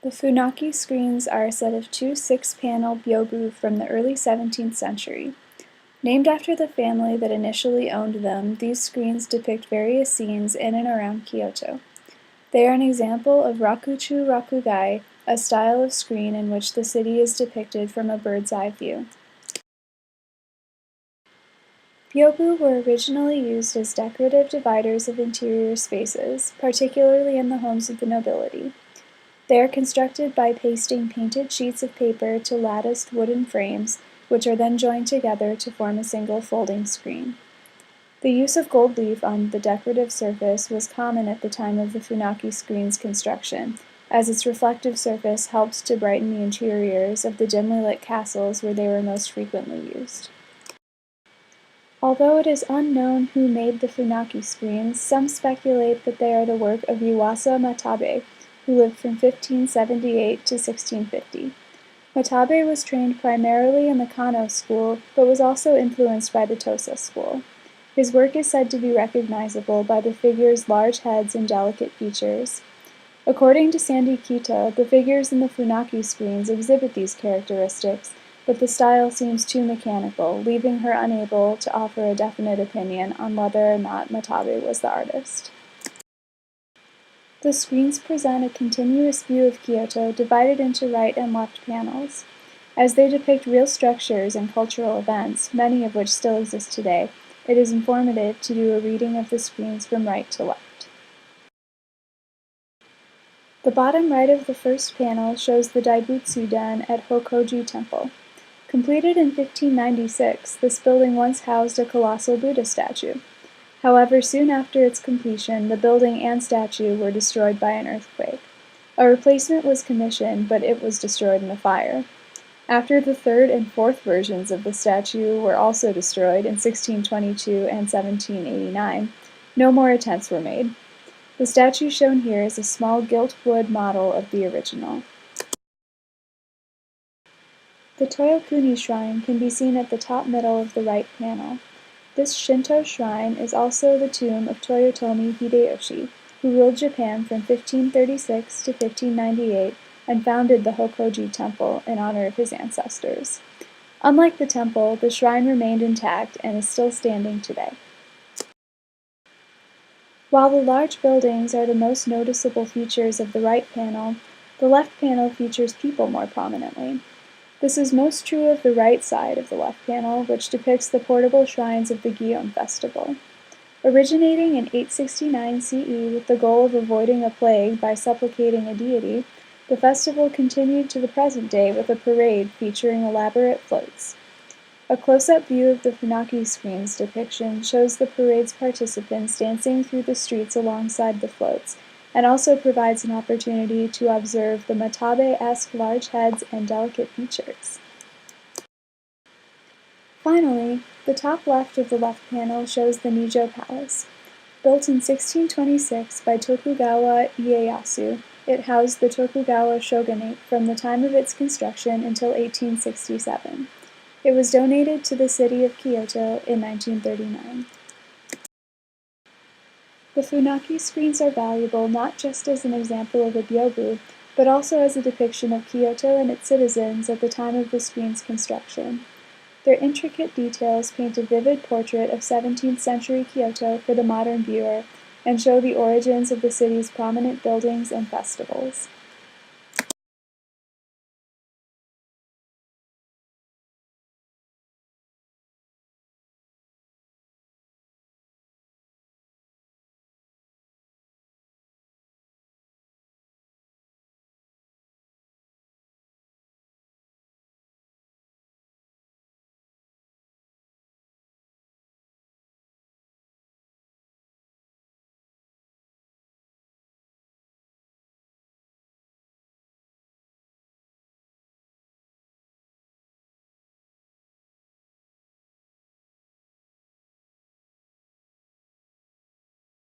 The Funaki screens are a set of two 6-panel byobu from the early 17th century. Named after the family that initially owned them, these screens depict various scenes in and around Kyoto. They are an example of rakuchu rakugai, a style of screen in which the city is depicted from a bird's-eye view. Byobu were originally used as decorative dividers of interior spaces, particularly in the homes of the nobility. They are constructed by pasting painted sheets of paper to latticed wooden frames, which are then joined together to form a single folding screen. The use of gold leaf on the decorative surface was common at the time of the Funaki screen's construction, as its reflective surface helped to brighten the interiors of the dimly lit castles where they were most frequently used. Although it is unknown who made the Funaki screens, some speculate that they are the work of Yuasa Matabe, who lived from 1578 to 1650. Matabe was trained primarily in the Kano school, but was also influenced by the Tosa school. His work is said to be recognizable by the figures' large heads and delicate features. According to Sandy Kita, the figures in the Funaki screens exhibit these characteristics, but the style seems too mechanical, leaving her unable to offer a definite opinion on whether or not Matabe was the artist. The screens present a continuous view of Kyoto divided into right and left panels. As they depict real structures and cultural events, many of which still exist today, it is informative to do a reading of the screens from right to left. The bottom right of the first panel shows the Daibutsu-den at Hokoji Temple. Completed in 1596, this building once housed a colossal Buddha statue. However, soon after its completion, the building and statue were destroyed by an earthquake. A replacement was commissioned, but it was destroyed in a fire. After the third and fourth versions of the statue were also destroyed in 1622 and 1789, no more attempts were made. The statue shown here is a small gilt wood model of the original. The Toyokuni shrine can be seen at the top middle of the right panel. This Shinto shrine is also the tomb of Toyotomi Hideyoshi, who ruled Japan from 1536 to 1598 and founded the Hokoji Temple in honor of his ancestors. Unlike the temple, the shrine remained intact and is still standing today. While the large buildings are the most noticeable features of the right panel, the left panel features people more prominently. This is most true of the right side of the left panel, which depicts the portable shrines of the Gion festival. Originating in 869 CE with the goal of avoiding a plague by supplicating a deity, the festival continued to the present day with a parade featuring elaborate floats. A close-up view of the Funaki screen's depiction shows the parade's participants dancing through the streets alongside the floats, and also provides an opportunity to observe the Matabe-esque large heads and delicate features. Finally, the top left of the left panel shows the Nijo Palace. Built in 1626 by Tokugawa Ieyasu, it housed the Tokugawa shogunate from the time of its construction until 1867. It was donated to the city of Kyoto in 1939. The Funaki screens are valuable not just as an example of a byobu, but also as a depiction of Kyoto and its citizens at the time of the screen's construction. Their intricate details paint a vivid portrait of 17th century Kyoto for the modern viewer, and show the origins of the city's prominent buildings and festivals.